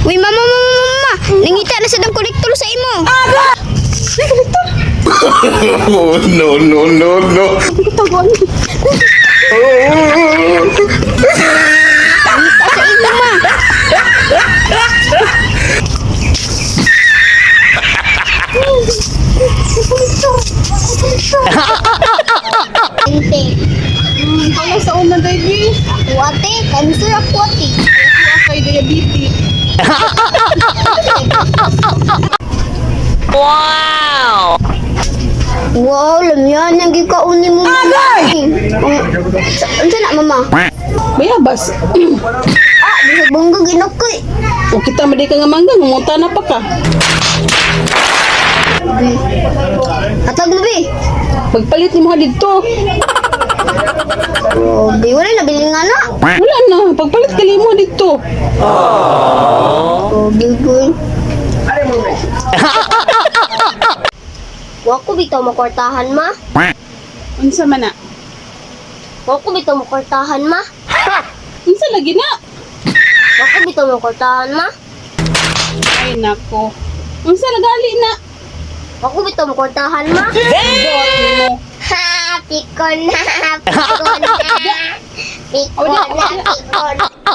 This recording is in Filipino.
Uy, mama. Nangita na sa dam kolektor sa imo. Oh, no. Nangita sa imo, ma. Ente. Kaya sa una, baby. Ate, cancer ako ate. Ako kay diabetes. Wow, lamyan. Naging kaunin mo. Agay! Ano na, mama? Bayabas. Bisag bangga ginakoy. O kita madi ka nga mangga, ngumunta na pa ka. Atag mo, bi. Pagpalit ni mo dito. Bi, wala na biling nga na. Wala na, pagpalit ka mo dito. Bi, boy. Wako bitaw makwartahan, ma. Unsa man na? Wako bitaw makwartahan, ma. Unsa lagi na? Wako bitaw makwartahan, ma. Ay nako. Unsa lagali na? Wako bitaw makwartahan, ma. Buot mo. Ha, pikon na. Pikon na. Pikon na.